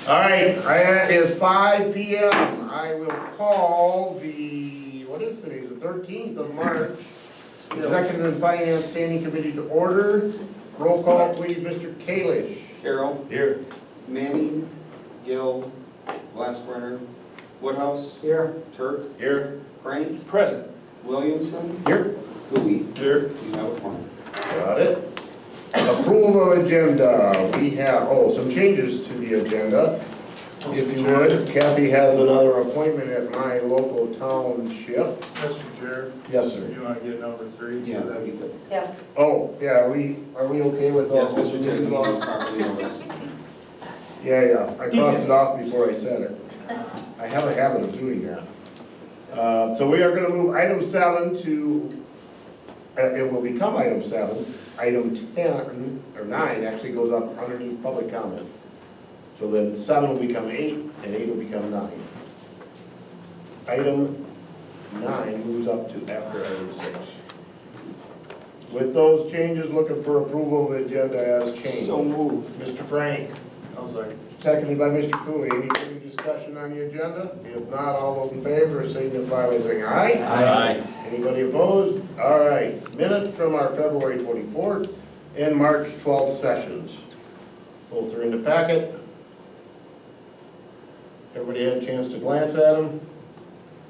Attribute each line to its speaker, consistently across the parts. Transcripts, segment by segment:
Speaker 1: All right, it is 5 p.m. I will call the, what is today, the 13th of March, Executive and Finance Standing Committee to order. Roll call, please, Mr. Kalish.
Speaker 2: Carroll.
Speaker 1: Here.
Speaker 2: Manning. Gill. Glassbrenner. Woodhouse.
Speaker 1: Here.
Speaker 2: Turk.
Speaker 1: Here.
Speaker 2: Frank.
Speaker 1: Present.
Speaker 2: Williamson.
Speaker 1: Here.
Speaker 2: Cooley.
Speaker 1: Here.
Speaker 2: You have a point.
Speaker 1: Got it. Approval of agenda. We have, some changes to the agenda. If you would, Kathy has another appointment at my local township.
Speaker 3: Mr. Chair,
Speaker 1: Yes, sir.
Speaker 3: you want to get number 3?
Speaker 2: Yeah, that'd be good.
Speaker 4: Yeah.
Speaker 1: Oh, yeah, are we okay with
Speaker 2: Yes,
Speaker 1: all?
Speaker 2: Mr. Chair, you want properly noticed.
Speaker 1: Yeah, I crossed it off before I said it. I have a habit of doing that. So we are gonna move item 7 to, it will become item 7. Item 10, or 9 actually goes up underneath public comment. So then 7 will become 8, and 8 will become 9. Item 9 moves up to after item 6. With those changes, looking for approval of the agenda as changed.
Speaker 2: So moved.
Speaker 1: Mr. Frank.
Speaker 3: I was like,
Speaker 1: Seconded by Mr. Cooley. Any further discussion on the agenda? If not, all those in favor signify by saying aye.
Speaker 3: Aye.
Speaker 1: Anybody opposed? All right. Minutes from our February 24th and March 12th sessions. Both are in the packet. Everybody had a chance to glance at them.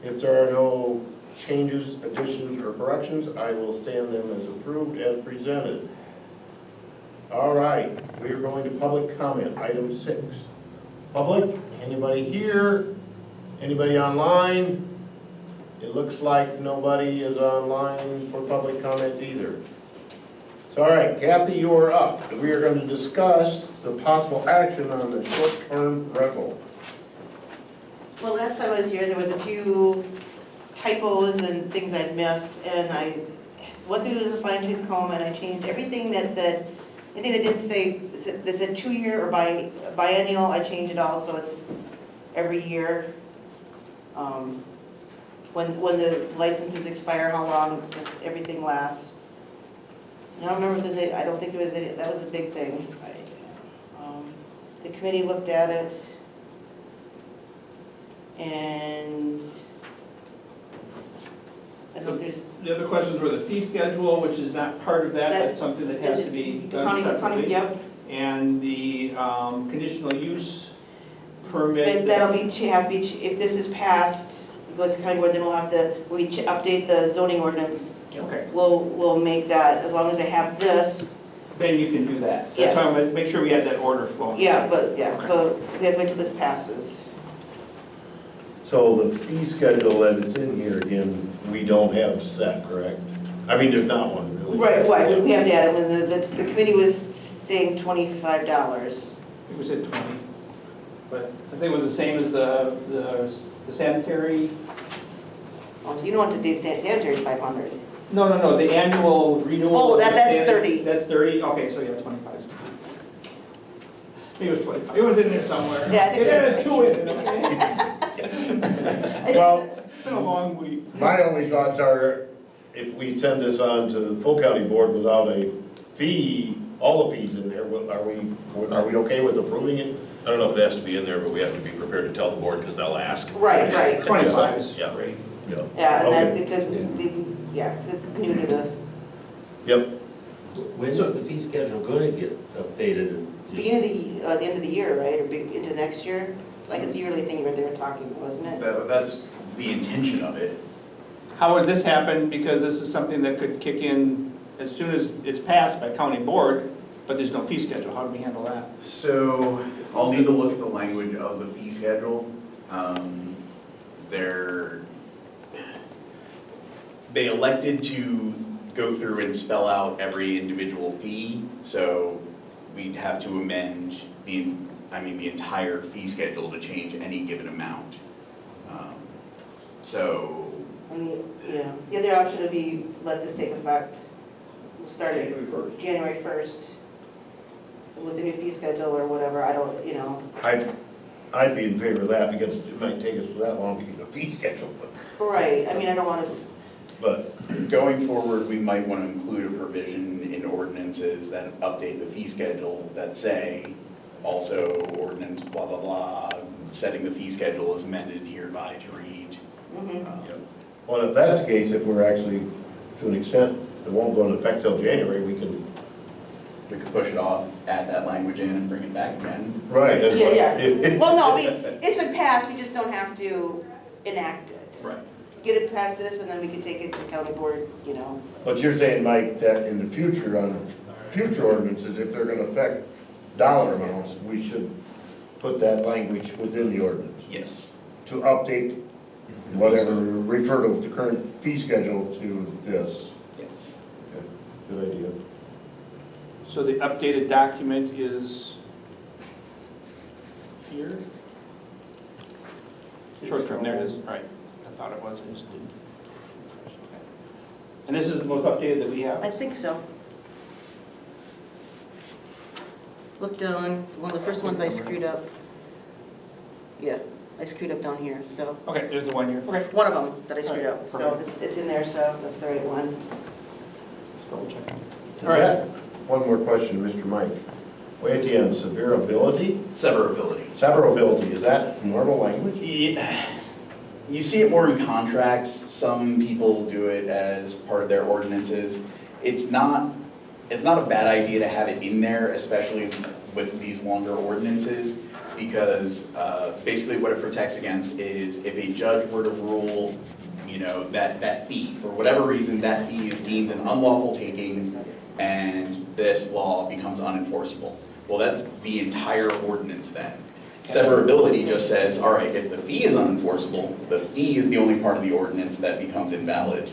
Speaker 1: If there are no changes, additions, or corrections, I will stand them as approved as presented. All right, we are going to public comment, item 6. Public, anybody here? Anybody online? It looks like nobody is online for public comment either. So, all right, Kathy, you are up. We are going to discuss the possible action on the short-term rental.
Speaker 4: Well, last time I was here, there was a few typos and things I'd missed, and I went through this fine-tooth comb, and I changed everything that said, anything that didn't say, that said 2-year or biennial, I changed it all, so it's every year. When the licenses expire, how long everything lasts. I don't remember if there's any, I don't think there was any, that was the big thing. The committee looked at it, and I don't know if there's.
Speaker 5: The other questions were the fee schedule, which is not part of that, that's something that has to be done separately.
Speaker 4: Yep.
Speaker 5: And the conditional use permit.
Speaker 4: And that'll be, if this is passed, it goes to county board, then we'll have to, update the zoning ordinance.
Speaker 5: Okay,
Speaker 4: We'll make that, as long as I have this,
Speaker 5: then you can do that.
Speaker 4: Yes.
Speaker 5: That's why I'm gonna make sure we had that order flowing.
Speaker 4: yeah,
Speaker 5: Okay.
Speaker 4: so we have to wait till this passes.
Speaker 1: So the fee schedule that is in here, again, we don't have set, correct? I mean, there's not one, really.
Speaker 4: Right, we have to add it, when the committee was saying $25.
Speaker 5: I think we said 20, but I think it was the same as the sanitary.
Speaker 4: Oh, so you don't want to do sanitary is 500.
Speaker 5: No, the annual renewal.
Speaker 4: Oh,
Speaker 5: of the
Speaker 4: that's
Speaker 5: standard-
Speaker 4: 30.
Speaker 5: That's 30, okay, so yeah, 25. Maybe it was 25, it was in there somewhere.
Speaker 4: Yeah, I think
Speaker 5: It had a
Speaker 4: that's-
Speaker 5: 2 in it, okay?
Speaker 1: Well,
Speaker 5: It's been a long week.
Speaker 1: my only thoughts are, if we send this on to the full county board without a fee, all the fees in there, are we okay with approving it?
Speaker 6: I don't know if it has to be in there, but we have to be prepared to tell the board because they'll ask.
Speaker 4: Right.
Speaker 5: 25 is
Speaker 6: Yeah.
Speaker 5: great.
Speaker 1: Yeah.
Speaker 4: Yeah, and then,
Speaker 1: Okay.
Speaker 4: because, because it's new to the
Speaker 1: Yep.
Speaker 7: When is the fee schedule going to get updated?
Speaker 4: beginning of the end of the year, right, or into next year? Like it's a yearly thing they were talking about, wasn't it?
Speaker 8: That's the intention of it.
Speaker 5: How would this happen? Because this is something that could kick in as soon as it's passed by county board, but there's no fee schedule. How do we handle that?
Speaker 8: So I'll need to look at the language of the fee schedule. They elected to go through and spell out every individual fee, so we'd have to amend the entire fee schedule to change any given amount. So
Speaker 4: I mean, yeah, the other option would be let this take effect, we'll start it January 1st with the new fee schedule or whatever, I don't,
Speaker 1: I'd be in favor of that because it might take us that long to get a fee schedule,
Speaker 4: right, I mean, I don't want to,
Speaker 1: but
Speaker 8: going forward, we might want to include a provision in ordinances that update the fee schedule that say also ordinance, blah, blah, blah, setting the fee schedule is amended hereby to read.
Speaker 4: Mhm.
Speaker 1: Well, if that's the case, if we're actually, to an extent, it won't go into effect till January, we can.
Speaker 8: We could push it off, add that language in and bring it back again.
Speaker 1: Right. that's what-
Speaker 4: Yeah. Well, no, it's been passed, we just don't have to enact it.
Speaker 8: Right.
Speaker 4: Get it past this, and then we can take it to county board, you know.
Speaker 1: But you're saying, Mike, that in the future, on future ordinances, if they're gonna affect dollar amounts, we should put that language within the ordinance
Speaker 8: Yes.
Speaker 1: to update whatever, refer to the current fee schedule to this.
Speaker 8: Yes.
Speaker 1: Okay, good idea.
Speaker 5: So the updated document is here? Short term, there it is, right. I thought it was, I just didn't. Okay. And this is the most updated that we have?
Speaker 4: I think so. Look down, one of the first ones I screwed up. Yeah, I screwed up down here, so.
Speaker 5: Okay, there's the one here. Okay.
Speaker 4: One of them that I screwed up, so
Speaker 5: Perfect.
Speaker 4: it's in there, so that's the right one.
Speaker 5: Double check.
Speaker 1: All right. One more question, Mr. Mike. Way at the end, severability?
Speaker 8: Severability.
Speaker 1: Severability, is that normal language?
Speaker 8: You see it more in contracts. Some people do it as part of their ordinances. It's not a bad idea to have it in there, especially with these longer ordinances, because basically what it protects against is if a judge were to rule, that fee, for whatever reason, that fee is deemed an unlawful taking and this law becomes unenforceable. Well, that's the entire ordinance then. Severability just says, all right, if the fee is unenforceable, the fee is the only part of the ordinance that becomes invalid.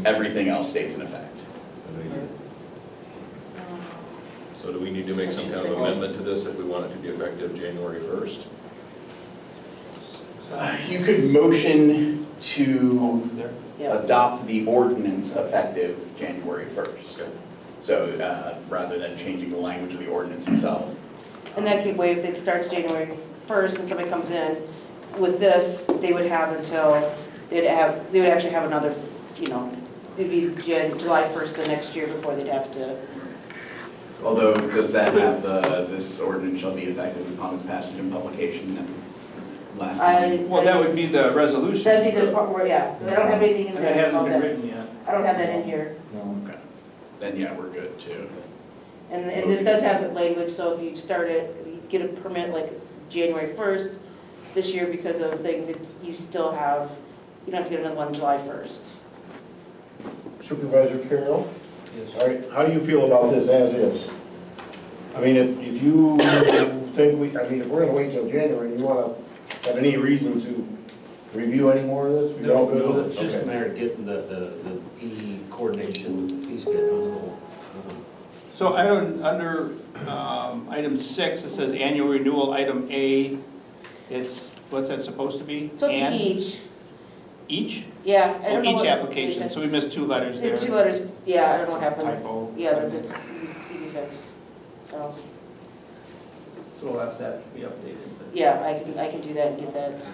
Speaker 8: Everything else stays in effect.
Speaker 6: So do we need to make some kind of amendment to this if we want it to be effective January 1st?
Speaker 8: You could motion to
Speaker 5: There.
Speaker 4: Yeah.
Speaker 8: adopt the ordinance effective January 1st.
Speaker 6: Okay.
Speaker 8: So rather than changing the language of the ordinance itself.
Speaker 4: And that way, if it starts January 1st and somebody comes in with this, they would have until, they would actually have another, it'd be July 1st the next year before they'd have to.
Speaker 8: Although, does that have this ordinance shall be effective upon its passage and publication last time?
Speaker 5: Well, that would be the resolution.
Speaker 4: That'd be the part where, yeah, I don't have anything in
Speaker 5: And
Speaker 4: there.
Speaker 5: that hasn't
Speaker 4: about
Speaker 5: been
Speaker 4: that.
Speaker 5: written yet.
Speaker 4: I don't have that in here.
Speaker 8: Okay. Then yeah, we're good too.
Speaker 4: And this does have language, so if you start it, you get a permit like January 1st this year because of things, you still have, you don't have to get another one July 1st.
Speaker 1: Supervisor Carroll?
Speaker 7: Yes.
Speaker 1: All right, how do you feel about this as is? I mean, if you think if we're gonna wait till January, you wanna have any reason to review any more of this? We all good with it?
Speaker 7: It's just a
Speaker 1: Okay.
Speaker 7: matter of getting the fee coordination with the fee schedules.
Speaker 5: So under item 6, it says annual renewal, item A, what's that supposed to be?
Speaker 4: So it's
Speaker 5: And?
Speaker 4: each,
Speaker 5: Each?
Speaker 4: yeah, I
Speaker 5: Oh,
Speaker 4: don't know
Speaker 5: each
Speaker 4: what.
Speaker 5: application, so we missed 2 letters there.
Speaker 4: The 2 letters, yeah, I don't know what happened.
Speaker 5: Typo.
Speaker 4: Yeah, that's an easy fix. So,
Speaker 5: So we'll ask that to be updated.
Speaker 4: yeah, I can do that and get that.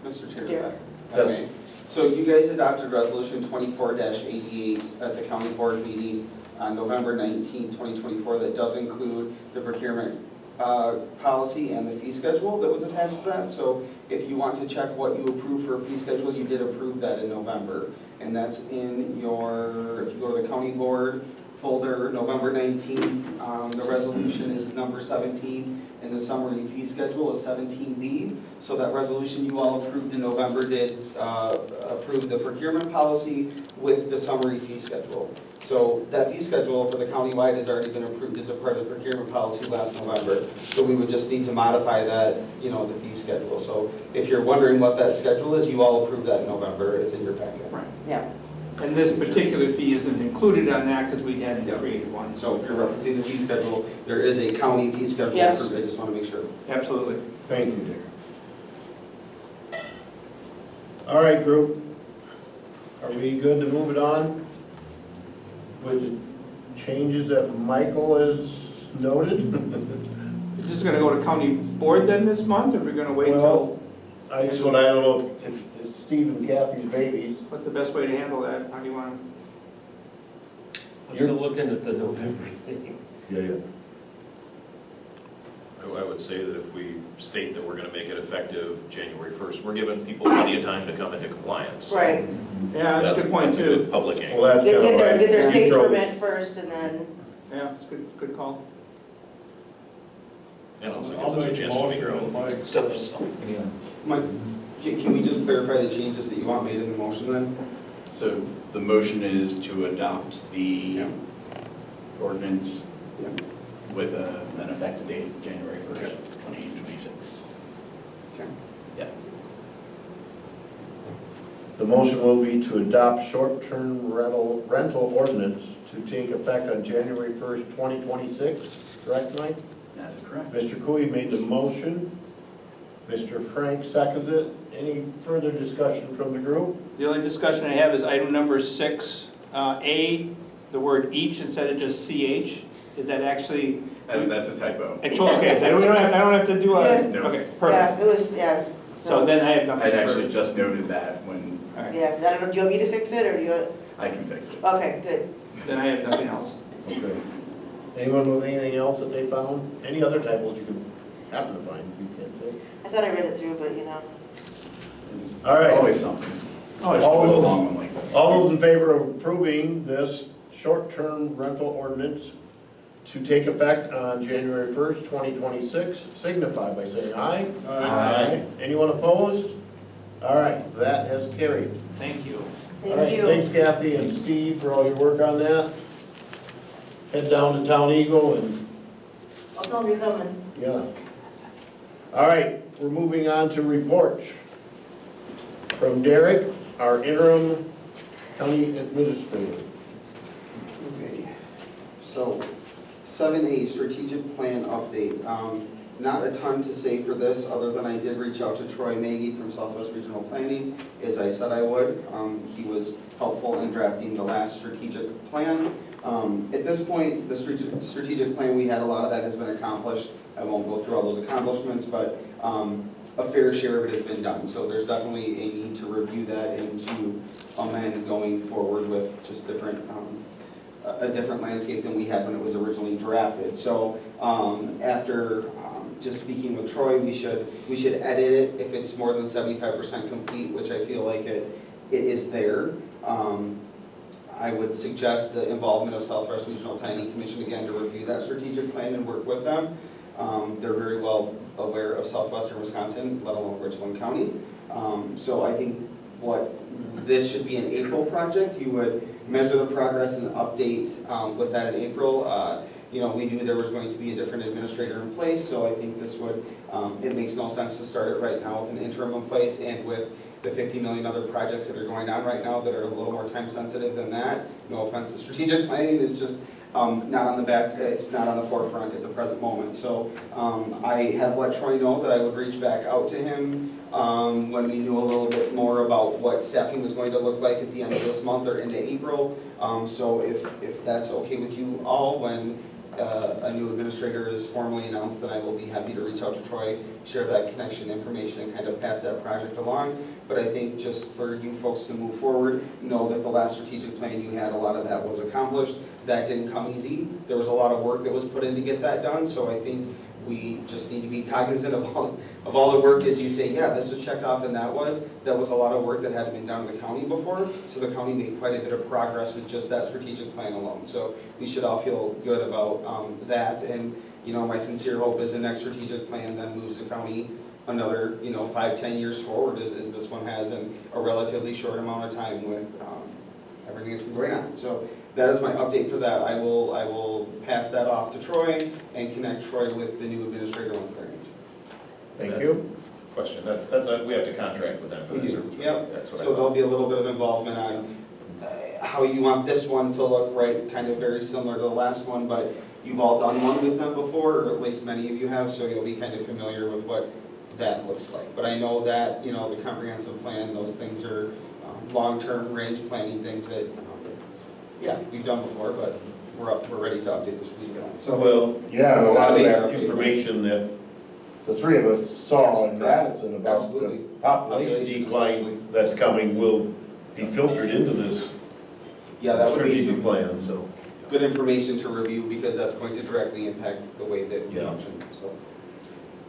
Speaker 2: Mr.
Speaker 4: Derek.
Speaker 2: Chair.
Speaker 1: Yes.
Speaker 2: Okay. So you guys adopted resolution 24-88 at the county board meeting on November 19, 2024, that does include the procurement policy and the fee schedule that was attached to that. So if you want to check what you approved for a fee schedule, you did approve that in November. And that's in your, if you go to the county board folder, November 19, the resolution is number 17, and the summary fee schedule is 17B. So that resolution you all approved in November did approve the procurement policy with the summary fee schedule. So that fee schedule for the countywide has already been approved as a part of the procurement policy last November. So we would just need to modify that, the fee schedule. So if you're wondering what that schedule is, you all approved that in November. It's in your packet.
Speaker 8: Right.
Speaker 4: Yeah.
Speaker 5: And this particular fee isn't included on that because we hadn't
Speaker 2: Yeah.
Speaker 5: created one.
Speaker 2: So if you're referencing the fee schedule, there is a county fee schedule
Speaker 4: Yes.
Speaker 2: approved. I just want to make sure.
Speaker 5: Absolutely.
Speaker 1: Thank you, Derek. All right, group. Are we good to move it on with the changes that Michael has noted?
Speaker 5: Is this going to go to county board then this month, or are we going to wait till,
Speaker 1: Well, that's what I don't know if it's Steve and Kathy's babies.
Speaker 5: what's the best way to handle that? How do you want
Speaker 7: I'm still looking at the November thing.
Speaker 1: Yeah.
Speaker 6: I would would say that if we state that we're gonna make it effective January 1st, we're giving people plenty of time to come into compliance.
Speaker 4: Right.
Speaker 5: Yeah, that's a good point
Speaker 6: That's a good
Speaker 5: too.
Speaker 6: public
Speaker 1: Well,
Speaker 6: angle.
Speaker 1: that's
Speaker 4: Get
Speaker 1: kind of
Speaker 4: their,
Speaker 1: like.
Speaker 4: get their
Speaker 1: you
Speaker 4: state
Speaker 1: throw-
Speaker 4: permit first and then,
Speaker 5: Yeah, it's good call.
Speaker 6: And also
Speaker 3: I'll
Speaker 6: gives us a
Speaker 3: make a
Speaker 6: chance to figure out
Speaker 3: motion,
Speaker 6: all the
Speaker 3: Mike.
Speaker 6: stuff, so.
Speaker 2: Mike, can we just clarify the changes that you want made in the motion then?
Speaker 8: So the motion is to adopt the
Speaker 2: Yeah.
Speaker 8: ordinance
Speaker 2: Yeah.
Speaker 8: with an effective date of January 1st, 2026.
Speaker 2: Okay.
Speaker 8: Yeah.
Speaker 1: The motion will be to adopt short-term rental ordinance to take effect on January 1st, 2026, correct, Mike?
Speaker 8: That is correct.
Speaker 1: Mr. Cooey made the motion. Mr. Frank seconds it. Any further discussion from the group?
Speaker 5: The only discussion I have is item number 6, A, the word each instead of just CH. Is that actually,
Speaker 8: That's a typo.
Speaker 5: okay, so I don't have to do a,
Speaker 4: Yeah.
Speaker 8: No.
Speaker 5: okay,
Speaker 4: yeah,
Speaker 5: perfect.
Speaker 4: it was, yeah.
Speaker 5: So then I have nothing
Speaker 8: I'd
Speaker 5: further.
Speaker 8: actually just noted that when
Speaker 5: All right,
Speaker 4: Yeah, I don't know, do you want me to fix it or do you want,
Speaker 8: I can fix it.
Speaker 4: okay, good.
Speaker 5: then I have nothing else.
Speaker 1: Okay. Anyone with anything else that they found? Any other typos you could happen to find, you can't say?
Speaker 4: I thought I read it through, but you know.
Speaker 1: All right.
Speaker 8: Always something.
Speaker 5: Oh, it's-
Speaker 1: All
Speaker 8: With a
Speaker 1: those-
Speaker 8: long one like this.
Speaker 1: All those in favor of approving this short-term rental ordinance to take effect on January 1st, 2026, signify by saying aye.
Speaker 3: Aye.
Speaker 1: Anyone opposed? All right, that has carried.
Speaker 5: Thank you.
Speaker 1: All right,
Speaker 4: Thank you.
Speaker 1: thanks Kathy and Steve for all your work on that. Head down to Town Eagle and,
Speaker 4: I'll tell them you're coming.
Speaker 1: yeah. All right, we're moving on to reports. From Derek, our interim county administrator.
Speaker 2: Okay, so 7A, strategic plan update. Not a ton to say for this, other than I did reach out to Troy Maggie from Southwest Regional Planning, as I said I would. He was helpful in drafting the last strategic plan. At this point, the strategic plan, we had a lot of that has been accomplished. I won't go through all those accomplishments, but a fair share of it has been done. So there's definitely a need to review that and to amend going forward with just different, a different landscape than we had when it was originally drafted. So after just speaking with Troy, we should edit it if it's more than 75% complete, which I feel like it is there. I would suggest the involvement of Southwest Regional Planning Commission again to review that strategic plan and work with them. They're very well aware of southwestern Wisconsin, let alone Richland County. So I think this should be an April project. You would measure the progress and update with that in April. We knew there was going to be a different administrator in place, so I think this would, it makes no sense to start it right now with an interim in place and with the 50 million other projects that are going on right now that are a little more time sensitive than that. No offense to strategic planning, it's just not on the back, it's not on the forefront at the present moment. So I have let Troy know that I would reach back out to him when we knew a little bit more about what staffing was going to look like at the end of this month or into April. So if that's okay with you all, when a new administrator is formally announced, then I will be happy to reach out to Troy, share that connection information and kind of pass that project along. But I think just for you folks to move forward, know that the last strategic plan you had, a lot of that was accomplished. That didn't come easy. There was a lot of work that was put in to get that done, so I think we just need to be cognizant of all the work as you say, yeah, this was checked off and that was a lot of work that hadn't been done in the county before. So the county made quite a bit of progress with just that strategic plan alone. So we should all feel good about that. And my sincere hope is the next strategic plan then moves the county another 5-10 years forward as this one has in a relatively short amount of time with everything that's been going on. So that is my update for that. I will pass that off to Troy and connect Troy with the new administrator once they're named.
Speaker 1: Thank you.
Speaker 6: Question, we have to contract with them for
Speaker 2: We
Speaker 6: this.
Speaker 2: do, yep.
Speaker 6: That's what I
Speaker 2: So
Speaker 6: thought.
Speaker 2: there'll be a little bit of involvement on how you want this one to look, right? Kind of very similar to the last one, but you've all done one with them before, or at least many of you have, so you'll be kind of familiar with what that looks like. But I know that, the comprehensive plan, those things are long-term range planning things that, we've done before, but we're ready to update the strategic plan. So,
Speaker 1: Well, yeah, a lot of
Speaker 2: That'll
Speaker 1: that
Speaker 2: be our-
Speaker 1: information that the three of us saw in Madison about the
Speaker 2: Absolutely.
Speaker 1: population
Speaker 2: Population
Speaker 1: decline
Speaker 2: especially.
Speaker 1: that's coming will be filtered into this
Speaker 2: yeah, that would be
Speaker 1: strategic
Speaker 2: some
Speaker 1: plan, so.
Speaker 2: good information to review because that's going to directly impact the way that we
Speaker 1: Yeah.
Speaker 2: function, so.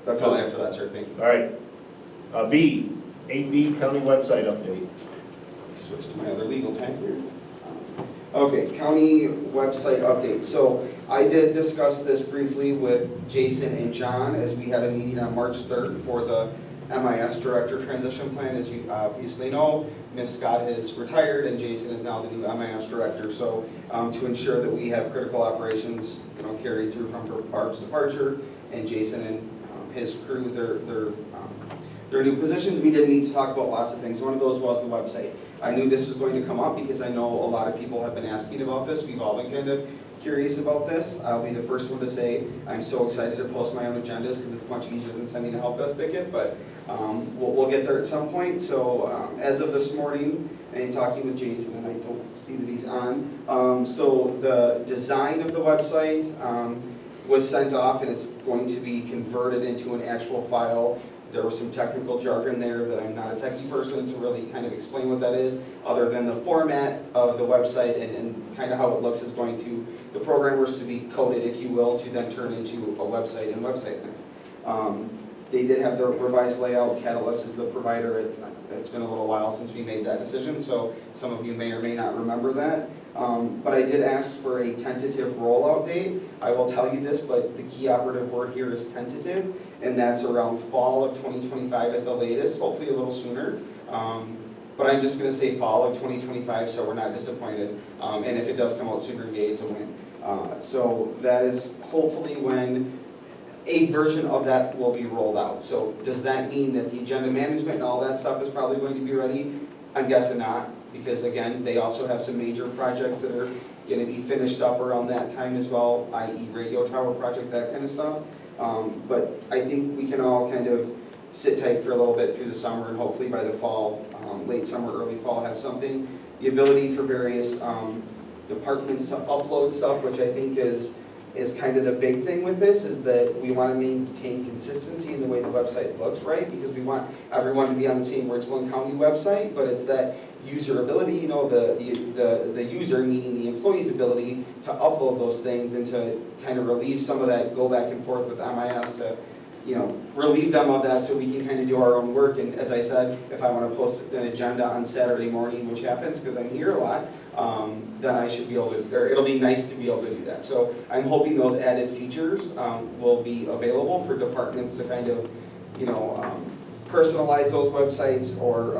Speaker 2: That's all I have for that, sir, thank you.
Speaker 1: All right. B, 8B county website update.
Speaker 2: Switch to my other legal pen here. Okay, county website update. So I did discuss this briefly with Jason and John as we had a meeting on March 3rd for the MIS Director Transition Plan. As you obviously know, Ms. Scott has retired and Jason is now the new MIS Director. So to ensure that we have critical operations, carried through from Barb's departure and Jason and his crew, their new positions, we did need to talk about lots of things. One of those was the website. I knew this was going to come up because I know a lot of people have been asking about this. We've all been kind of curious about this. I'll be the first one to say I'm so excited to post my own agendas because it's much easier than sending a help desk ticket, but we'll get there at some point. So as of this morning, and talking with Jason, and I don't see that he's on, so the design of the website was sent off and it's going to be converted into an actual file. There was some technical jargon there that I'm not a techie person to really kind of explain what that is, other than the format of the website and kind of how it looks is going to, the programmers to be coded, if you will, to then turn into a website and website thing. They did have the revised layout. Catalyst is the provider. It's been a little while since we made that decision, so some of you may or may not remember that. But I did ask for a tentative rollout date. I will tell you this, but the key operative word here is tentative, and that's around fall of 2025 at the latest, hopefully a little sooner. But I'm just going to say fall of 2025 so we're not disappointed. And if it does come out sooner, yay, it's a win. So that is hopefully when a version of that will be rolled out. So does that mean that the agenda management and all that stuff is probably going to be ready? I'm guessing not, because again, they also have some major projects that are going to be finished up around that time as well, i.e. radio tower project, that kind of stuff. But I think we can all kind of sit tight for a little bit through the summer and hopefully by the fall, late summer, early fall, have something. The ability for various departments to upload stuff, which I think is kind of the big thing with this, is that we want to maintain consistency in the way the website looks, right? Because we want everyone to be on the same Richland County website, but it's that user ability, the user, meaning the employee's ability to upload those things and to kind of relieve some of that go back and forth with MIS to, relieve them of that so we can kind of do our own work. And as I said, if I want to post an agenda on Saturday morning, which happens because I'm here a lot, then I should be able to, or it'll be nice to be able to do that. So I'm hoping those added features will be available for departments to kind of, personalize those websites or,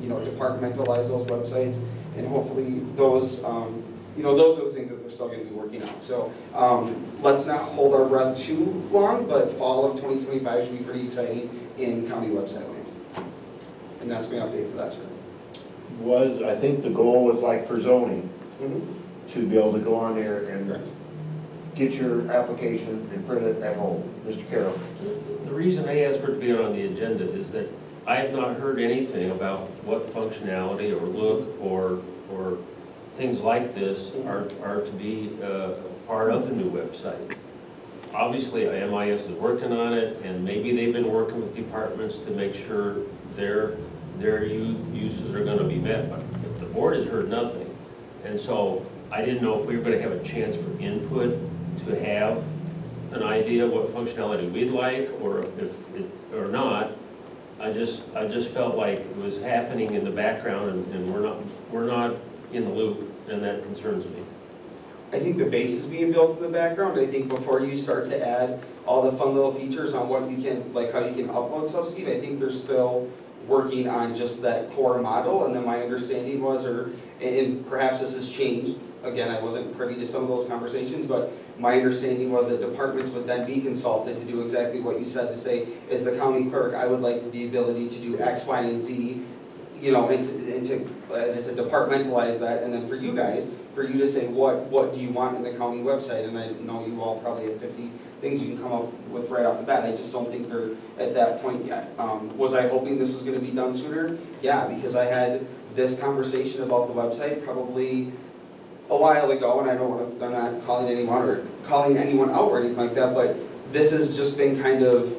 Speaker 2: departmentalize those websites. And hopefully those, those are the things that they're still going to be working on. So let's not hold our breath too long, but fall of 2025 should be pretty exciting in county website land. And that's my update for that, sir.
Speaker 1: I think the goal was like for zoning, to be able to go on there and
Speaker 2: Correct.
Speaker 1: get your application and print it at home. Mr. Carroll.
Speaker 7: The reason I asked for it to be on the agenda is that I have not heard anything about what functionality or look or things like this are to be part of the new website. Obviously, MIS is working on it, and maybe they've been working with departments to make sure their uses are going to be met, but the board has heard nothing. And so I didn't know if we were going to have a chance for input to have an idea of what functionality we'd like, or if it, or not. I just felt like it was happening in the background, and we're not in the loop, and that concerns me.
Speaker 2: I think the base is being built in the background. I think before you start to add all the fun little features on what you can, like how you can upload stuff, Steve, I think they're still working on just that core model. And then my understanding was, and perhaps this has changed, again, I wasn't privy to some of those conversations, but my understanding was that departments would then be consulted to do exactly what you said, to say, as the county clerk, I would like the ability to do X, Y, and Z, and to, as I said, departmentalize that, and then for you guys, for you to say, what do you want in the county website? And I know you all probably have 50 things you can come up with right off the bat. I just don't think they're at that point yet. Was I hoping this was going to be done sooner? Yeah, because I had this conversation about the website probably a while ago, and I'm not calling anyone out or anything like that, but this has just been kind of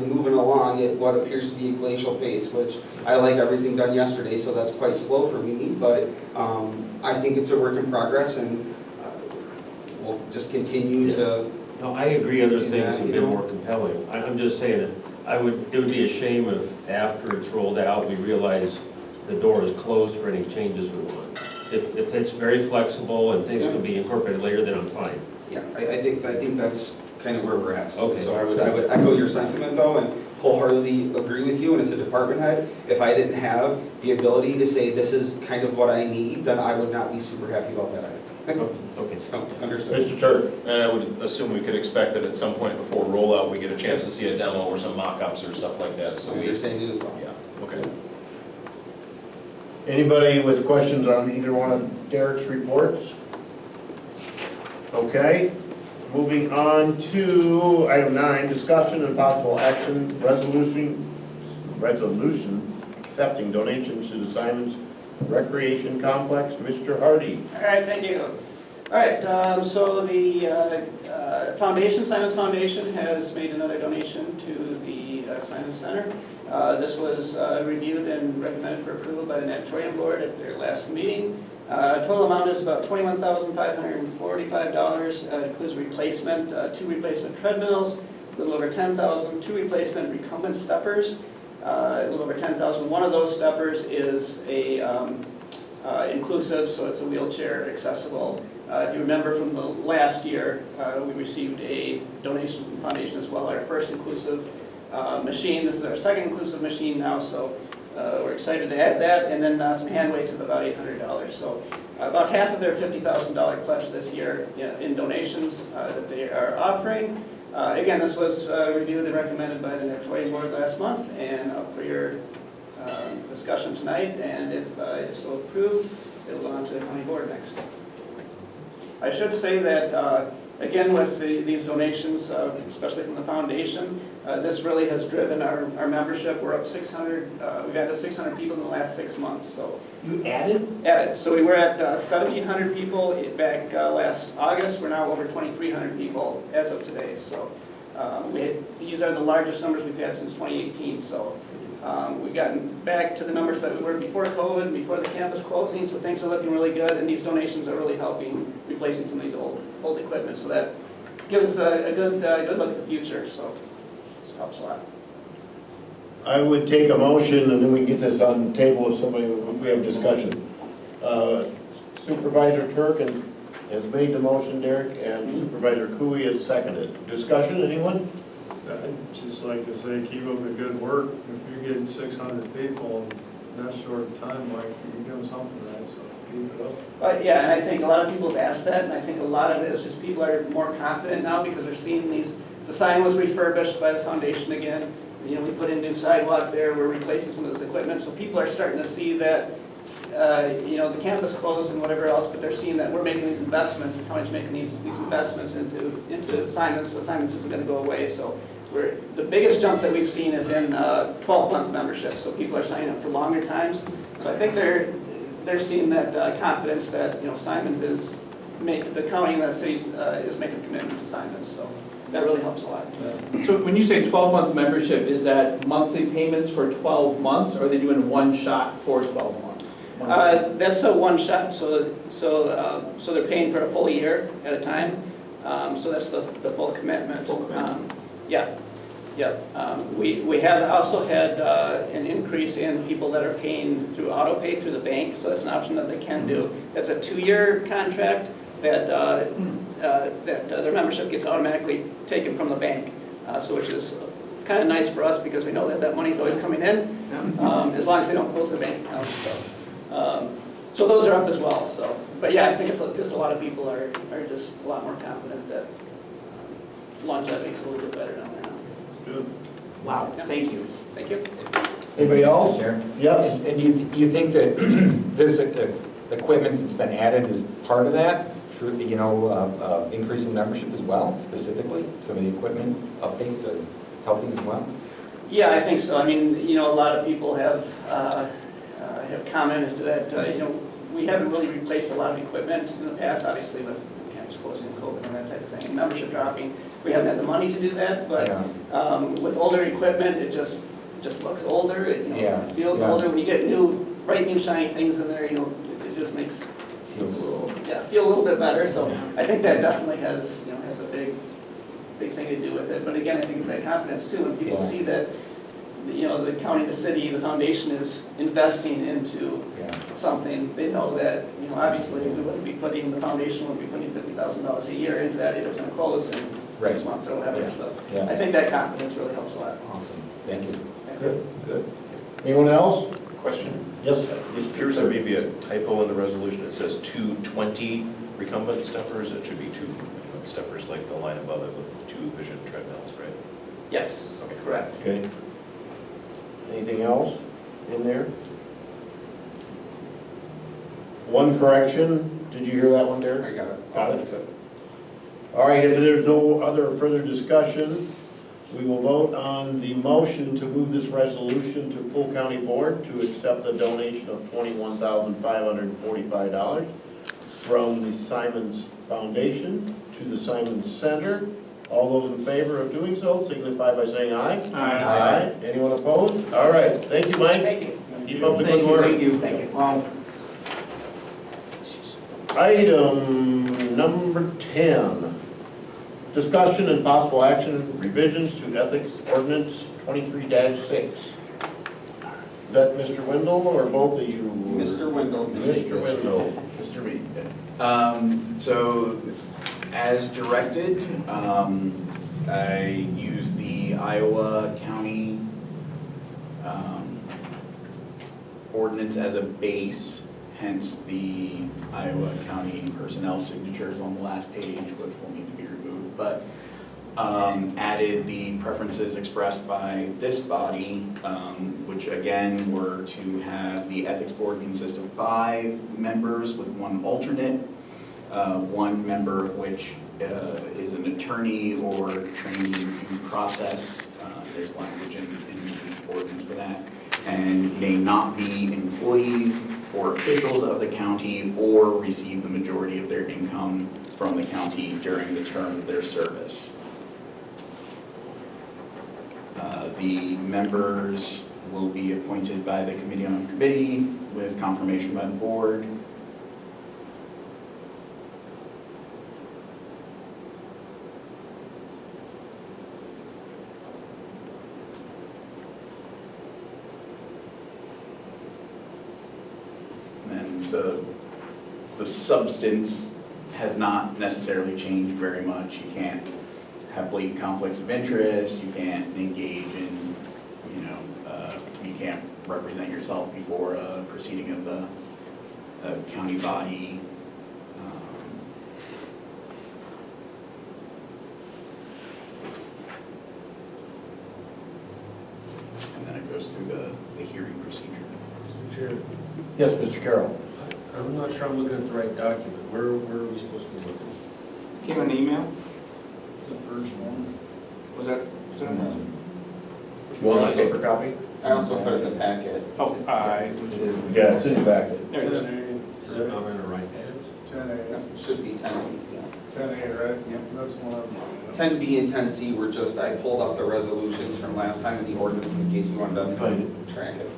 Speaker 2: moving along at what appears to be a glacial pace, which I like everything done yesterday, so that's quite slow for me, but I think it's a work in progress, and we'll just continue to
Speaker 7: No, I agree, other
Speaker 2: Do
Speaker 7: things
Speaker 2: that,
Speaker 7: have
Speaker 2: you
Speaker 7: been
Speaker 2: know?
Speaker 7: more compelling. I'm just saying that it would be a shame if after it's rolled out, we realize the door is closed for any changes we want. If it's very flexible and things can be incorporated later, then I'm fine.
Speaker 2: Yeah, I think that's kind of where we're at.
Speaker 7: Okay.
Speaker 2: So I would echo your sentiment though, and wholeheartedly agree with you, and as a department head, if I didn't have the ability to say this is kind of what I need, then I would not be super happy about that either.
Speaker 7: Okay.
Speaker 2: So, understood.
Speaker 1: Mr. Turk?
Speaker 6: And I would assume we could expect that at some point before rollout, we get a chance to see a demo or some mock-ups or stuff like that, so
Speaker 2: I
Speaker 6: we,
Speaker 2: understand you as well.
Speaker 6: yeah, okay.
Speaker 1: Anybody with questions on either one of Derek's reports? Okay, moving on to item 9, discussion and possible action, resolution accepting donations to the Simons Recreation Complex. Mr. Hardy.
Speaker 9: All right, thank you. All right, so the foundation, Simons Foundation, has made another donation to the Simons Center. This was reviewed and recommended for approval by the natatorium board at their last meeting. Total amount is about $21,545. It includes replacement, 2 replacement treadmills, a little over $10,000, 2 replacement recumbent steppers, a little over $10,000. One of those steppers is a inclusive, so it's a wheelchair accessible. If you remember from the last year, we received a donation from the foundation as well, our first inclusive machine. This is our second inclusive machine now, so we're excited to add that, and then some hand weights of about $800. So about half of their $50,000 pledge this year in donations that they are offering. Again, this was reviewed and recommended by the natatorium board last month, and up for your discussion tonight, and if so approved, it'll go on to the county board next. I should say that, again, with these donations, especially from the foundation, this really has driven our membership. We're up 600, we've added 600 people in the last 6 months, so.
Speaker 5: You added?
Speaker 9: Added, so we were at 1,700 people back last August. We're now over 2,300 people as of today, so. These are the largest numbers we've had since 2018, so. We've gotten back to the numbers that we were before COVID, before the campus closing, so things are looking really good, and these donations are really helping replacing some of these old equipment, so that gives us a good look at the future, so it helps a lot.
Speaker 1: I would take a motion, and then we can get this on the table if somebody, if we have discussion. Supervisor Turk has made the motion, Derek, and Supervisor Cooey has seconded. Discussion, anyone?
Speaker 3: I'd just like to say, keep up the good work. If you're getting 600 people in that short of time, Mike, you're doing something right, so keep it up.
Speaker 9: But yeah, and I think a lot of people have asked that, and I think a lot of it is just people are more confident now because they're seeing the sign was refurbished by the foundation again. You know, we put in new sidewalk there, we're replacing some of this equipment, so people are starting to see that, you know, the campus closed and whatever else, but they're seeing that we're making these investments, the county's making these investments into Simons, so Simons isn't gonna go away, so. The biggest jump that we've seen is in 12-month membership, so people are signing up for longer times. So I think they're seeing that confidence that, you know, Simons is, the county and the city is making a commitment to Simons, so that really helps a lot.
Speaker 5: So when you say 12-month membership, is that monthly payments for 12 months, or are they doing one shot for 12 months?
Speaker 9: That's a one shot, so they're paying for a full year at a time. So that's the full commitment. Yeah. We have also had an increase in people that are paying through auto pay through the bank, so that's an option that they can do. That's a 2-year contract that their membership gets automatically taken from the bank, so which is kind of nice for us because we know that money's always coming in, as long as they don't close their bank account. So those are up as well. So, but yeah, I think it's just a lot of people are just a lot more confident that longevity is a little bit better down there now.
Speaker 3: Good.
Speaker 5: Wow, thank you.
Speaker 9: Thank you.
Speaker 1: Anybody else?
Speaker 10: Sure.
Speaker 1: Yes?
Speaker 10: And you think that this equipment that's been added is part of that, through, you know, increase in membership as well, specifically? Some of the equipment updates are helping as well?
Speaker 9: Yeah, I think so. I mean, you know, a lot of people have commented that, you know, we haven't really replaced a lot of equipment in the past, obviously with campus closing and COVID and that type of thing, membership dropping. We haven't had the money to do that, but with older equipment, it just looks older. It, you know, feels older. When you get bright new shiny things in there, you know, it just makes feel a little bit better. So I think that definitely has a big big thing to do with it. But again, I think it's that confidence too, when people see that, you know, the county, the city, the foundation is investing into something, they know that, you know, obviously we wouldn't be putting, the foundation wouldn't be putting $50,000 a year into that if it's gonna close in 6 months or whatever, so.
Speaker 10: Yeah.
Speaker 9: I think that confidence really helps a lot.
Speaker 10: Awesome, thank you.
Speaker 1: Good. Anyone else?
Speaker 6: Question?
Speaker 1: Yes.
Speaker 6: It appears there may be a typo in the resolution. It says 220 recumbent steppers. It should be 2 recumbent steppers like the line above it with 2 vision treadmills, right?
Speaker 9: Yes,
Speaker 6: Okay.
Speaker 9: correct.
Speaker 1: Okay. Anything else in there? One correction, did you hear that one, Derek?
Speaker 2: I got it.
Speaker 1: Got it? All right, if there's no other further discussion, we will vote on the motion to move this resolution to full county board to accept the donation of $21,545 from the Simons Foundation to the Simons Center. All those in favor of doing so signify by saying aye.
Speaker 5: Aye.
Speaker 1: Anyone opposed? All right, thank you, Mike.
Speaker 9: Thank you.
Speaker 1: Keep up the
Speaker 5: Thank
Speaker 1: good
Speaker 5: you,
Speaker 1: work.
Speaker 5: thank you.
Speaker 9: Thank you.
Speaker 5: Wow.
Speaker 1: Item number 10, discussion and possible action revisions to ethics ordinance 23-6. Is that Mr. Wendell or both of you?
Speaker 2: Mr. Wendell.
Speaker 1: Mr. Wendell.
Speaker 8: Mr. Reed. So, as directed, I use the Iowa County ordinance as a base, hence the Iowa County personnel signatures on the last page, which will need to be removed, but added the preferences expressed by this body, which again were to have the ethics board consist of 5 members with 1 alternate, 1 member of which is an attorney or trained in due process. There's language in the ordinance for that, and may not be employees or officials of the county or receive the majority of their income from the county during the term of their service. The members will be appointed by the committee on committee with confirmation by the board. And the substance has not necessarily changed very much. You can't have blatant conflicts of interest, you can't engage in, you can't represent yourself before a proceeding of the county body. And then it goes through the hearing procedure.
Speaker 3: Mr. Chair,
Speaker 1: Yes, Mr. Carroll.
Speaker 7: I'm not sure I'm looking at the right document. Where are we supposed to be looking?
Speaker 5: Came an email?
Speaker 3: the first one.
Speaker 5: Was that?
Speaker 1: You want a paper copy?
Speaker 2: I also put it in the packet.
Speaker 5: Oh,
Speaker 1: Yeah, it's in your packet.
Speaker 5: there it is.
Speaker 3: 10A,
Speaker 7: Is it not in the right hands?
Speaker 3: 10A,
Speaker 2: It should be 10, yeah.
Speaker 3: 10A, right? Yep. That's one of them.
Speaker 2: 10B and 10C were just, I pulled up the resolutions from last time in the ordinance in case you wanted to
Speaker 1: Fine.
Speaker 2: track it.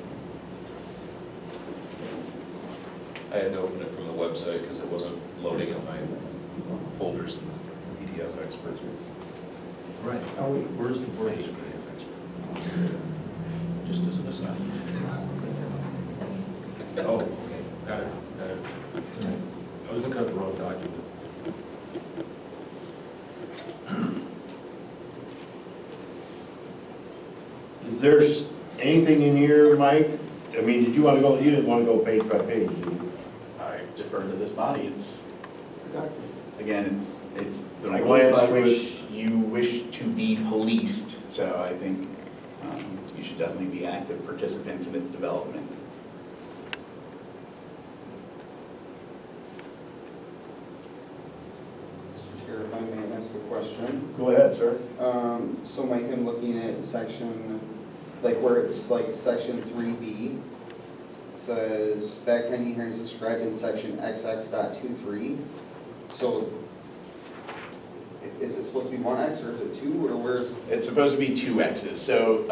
Speaker 6: I had to open it from the website because it wasn't loading in my folders and PDF experts.
Speaker 7: Right. Where's the board?
Speaker 6: Just as an aside.
Speaker 7: Oh, okay, got it. I was looking at the wrong document.
Speaker 1: Is there anything in here, Mike? I mean, did you want to go, you didn't want to go page by page, did you?
Speaker 8: I defer to this body. It's, again, it's the
Speaker 1: I
Speaker 8: rules by
Speaker 1: glanced through
Speaker 8: which you wish to be policed. So I think you should definitely be active participants in its development.
Speaker 2: Mr. Chair, if I may ask a question.
Speaker 1: Go ahead, sir.
Speaker 2: So Mike, I'm looking at section, like where it's like section 3B. It says, fact-finding hearings described in section XX.23. So is it supposed to be 1X or is it 2 or where's?
Speaker 8: It's supposed to be 2 X's. So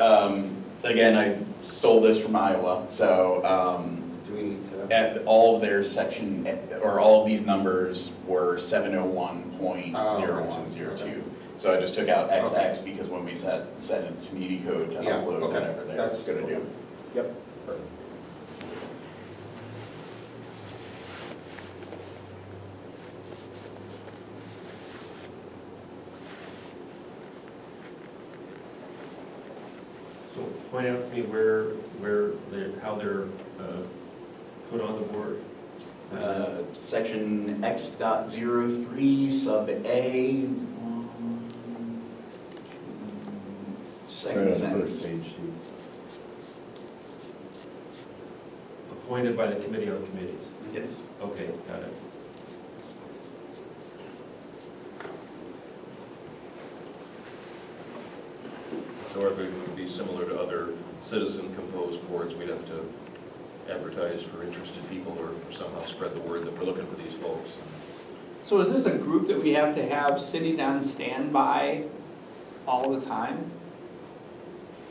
Speaker 8: again, I stole this from Iowa. So
Speaker 2: Do we need to?
Speaker 8: at all of their section, or all of these numbers were 701.0102. So I just took out XX because when we set a community code to
Speaker 2: Yeah,
Speaker 8: upload
Speaker 2: okay.
Speaker 8: whatever they're
Speaker 2: That's
Speaker 8: gonna do. Yep.
Speaker 7: So point out to me how they're put on the board.
Speaker 8: Section X.03 sub A. Second sentence.
Speaker 7: Appointed by the Committee on Committees.
Speaker 8: Yes.
Speaker 7: Okay, got it.
Speaker 6: So it would be similar to other citizen-composed boards, we'd have to advertise for interested people or somehow spread the word that we're looking for these folks.
Speaker 5: So is this a group that we have to have sitting on standby all the time?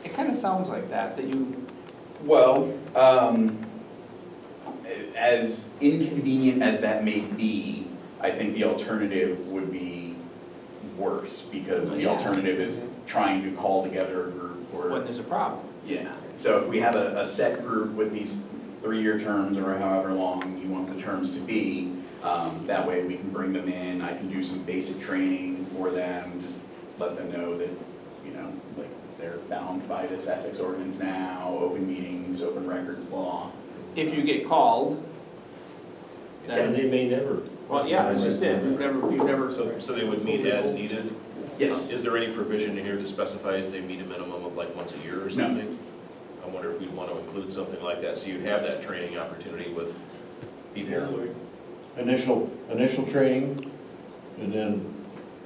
Speaker 5: It kind of sounds like that you,
Speaker 8: Well, as inconvenient as that may be, I think the alternative would be worse, because the
Speaker 5: Yeah.
Speaker 8: alternative is trying to call together a group for.
Speaker 5: when there's a problem.
Speaker 8: Yeah, so if we have a set group with these 3-year terms, or however long you want the terms to be, that way we can bring them in, I can do some basic training for them, just let them know that, you know, like, they're bound by this ethics ordinance now, open meetings, open records law.
Speaker 5: If you get called,
Speaker 7: And
Speaker 5: then,
Speaker 7: they may never.
Speaker 5: well, yeah, that's just it. We've never.
Speaker 6: So they would meet as needed?
Speaker 8: Yes.
Speaker 6: Is there any provision in here that specifies they meet a minimum of like once a year or something? I wonder if we'd want to include something like that, so you'd have that training opportunity with people.
Speaker 1: Initial training, and then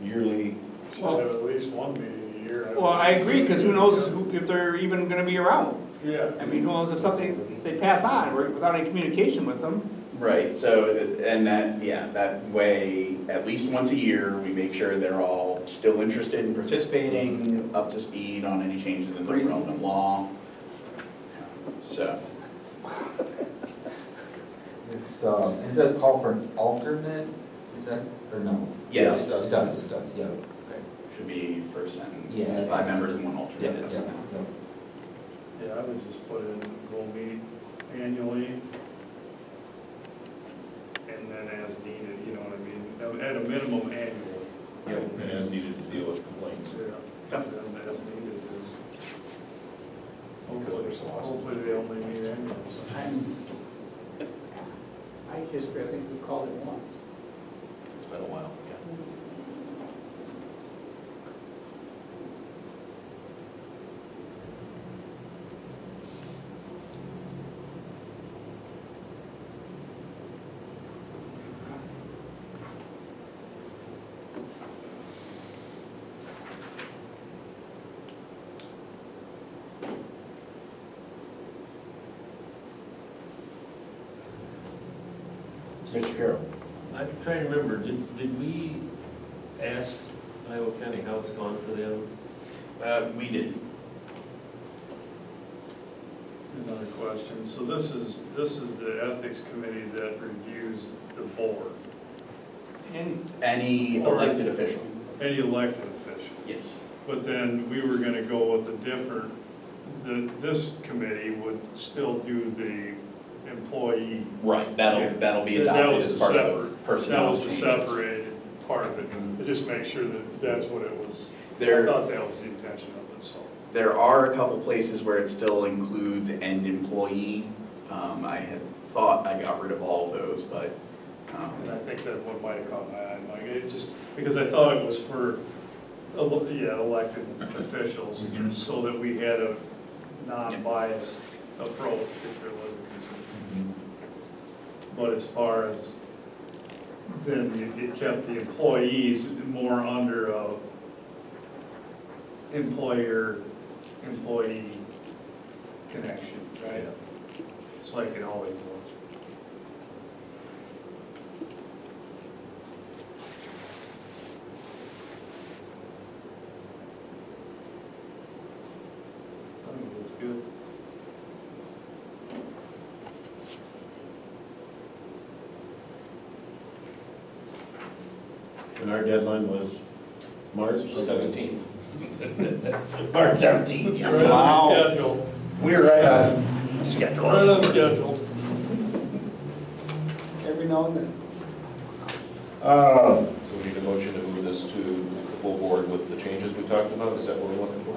Speaker 1: yearly.
Speaker 3: Should have at least one meeting a year.
Speaker 5: Well, I agree, because who knows if they're even gonna be around?
Speaker 3: Yeah.
Speaker 5: I mean, who knows if something, they pass on without any communication with them.
Speaker 8: Right, so, and that, yeah, that way, at least once a year, we make sure they're all still interested in participating, up to speed on any changes in the relevant law. So,
Speaker 10: It's, it does call for an alternate, is that, or no?
Speaker 8: yes,
Speaker 2: Yeah.
Speaker 10: It does, yeah. Okay.
Speaker 8: should be first sentence,
Speaker 10: Yeah.
Speaker 8: 5 members and 1
Speaker 10: Yeah,
Speaker 8: alternate.
Speaker 10: yeah,
Speaker 3: Yeah, I would just put in, we'll meet annually, and then as needed, you know what I mean? At a minimum annual.
Speaker 6: And as needed to deal with complaints.
Speaker 3: Yeah, and then as needed is,
Speaker 6: Because we're so awesome.
Speaker 3: hopefully they only meet annually.
Speaker 5: I think we called it once.
Speaker 6: It's been a while, yeah.
Speaker 1: Mr. Carroll.
Speaker 7: I'm trying to remember, did we ask Iowa County how it's gone for them?
Speaker 8: We did.
Speaker 3: Another question, so this is the ethics committee that reviews the board,
Speaker 5: And
Speaker 8: Any elected official?
Speaker 3: any elected official.
Speaker 8: Yes.
Speaker 3: But then we were gonna go with a different, this committee would still do the employee.
Speaker 8: Right, that'll be
Speaker 3: That
Speaker 8: adopted
Speaker 3: was
Speaker 8: as
Speaker 3: the
Speaker 8: part of
Speaker 3: separate-
Speaker 8: personnel
Speaker 3: That was
Speaker 8: changes.
Speaker 3: the separated part of it, to just make sure that that's what it was. I
Speaker 8: There,
Speaker 3: thought that was the intention of it, so.
Speaker 8: there are a couple places where it still includes end employee. I had thought I got rid of all of those, but,
Speaker 3: And I think that what might have caught my eye, Mike, it just, because I thought it was for, elected officials,
Speaker 8: Mhm.
Speaker 3: so that we had a non-biased approach if there was a concern. But as far as, then it kept the employees more under a employer-employee connection, right? It's like it always was. I think it was good.
Speaker 1: And our deadline was March
Speaker 6: 17th.
Speaker 1: March 17th, yeah.
Speaker 3: Right on
Speaker 5: Wow.
Speaker 3: schedule.
Speaker 1: We're right on schedule.
Speaker 3: Right on schedule.
Speaker 9: Every now and then.
Speaker 1: Uh,
Speaker 6: So we need a motion to move this to the full board with the changes we talked about, is that what we're looking for?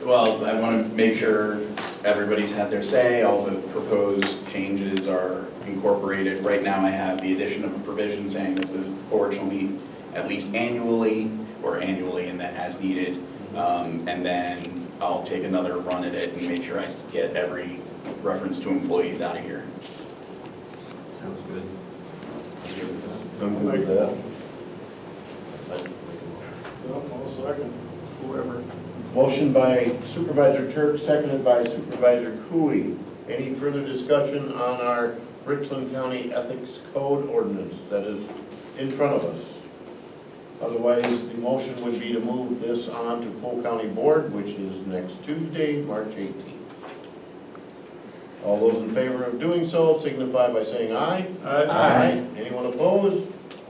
Speaker 8: Well, I want to make sure everybody's had their say, all the proposed changes are incorporated. Right now, I have the addition of a provision saying that the board shall meet at least annually, and then as needed. And then I'll take another run at it and make sure I get every reference to employees out of here.
Speaker 7: Sounds good.
Speaker 1: I'm good with that.
Speaker 3: Whoever.
Speaker 1: Motion by Supervisor Turk, seconded by Supervisor Cooey. Any further discussion on our Richland County Ethics Code ordinance that is in front of us? Otherwise, the motion would be to move this on to full county board, which is next Tuesday, March 18th. All those in favor of doing so signify by saying aye.
Speaker 3: Aye.
Speaker 1: Anyone opposed?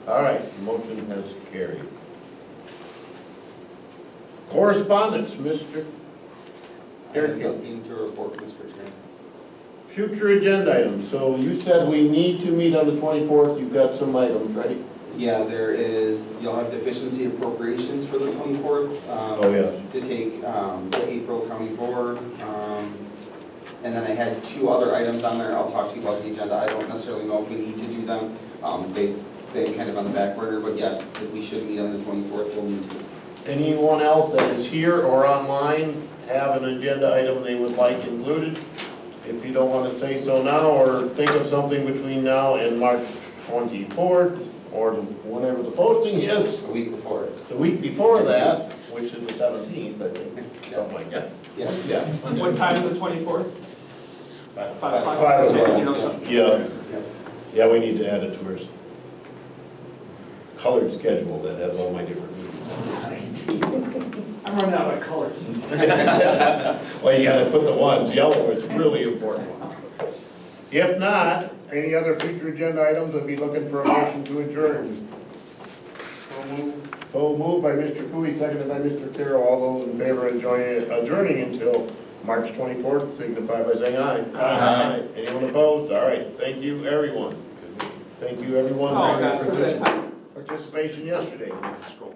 Speaker 1: All right, the motion has carried. Correspondence, Mr. Derek Hill.
Speaker 2: Nothing to report, Mr. Chairman.
Speaker 1: Future agenda items, so you said we need to meet on the 24th, you've got some items, right?
Speaker 2: Yeah, there is, you'll have deficiency appropriations for the 24th.
Speaker 1: Oh, yes.
Speaker 2: To take the April county board. And then I had two other items on there, I'll talk to you about the agenda. I don't necessarily know if we need to do them. They kind of on the back burner, but yes, if we should meet on the 24th, we'll need to.
Speaker 1: Anyone else that is here or online have an agenda item they would like included? If you don't want to say so now, or think of something between now and March 24th, or whenever the posting is,
Speaker 2: A week before.
Speaker 1: the week before that, which is the 17th, I think, something like that.
Speaker 2: Yeah.
Speaker 1: Yeah.
Speaker 5: What time is the 24th?
Speaker 2: 5
Speaker 1: 5
Speaker 2: o'clock.
Speaker 1: o'clock. Yeah,
Speaker 2: Yeah.
Speaker 1: yeah, we need to add it to our colored schedule that has all my different meetings.
Speaker 9: I'm running out of colors.
Speaker 1: Well, you gotta put the ones, yellow is really important. If not, any other future agenda items, I'd be looking for a motion to adjourn. So moved by Mr. Cooey, seconded by Mr. Carroll. All those in favor of adjourning until March 24th, signify by saying aye.
Speaker 3: Aye.
Speaker 1: Anyone opposed? All right, thank you, everyone. Thank you, everyone,
Speaker 5: Oh,
Speaker 1: for your
Speaker 5: God.
Speaker 1: participation yesterday.
Speaker 6: Scroll.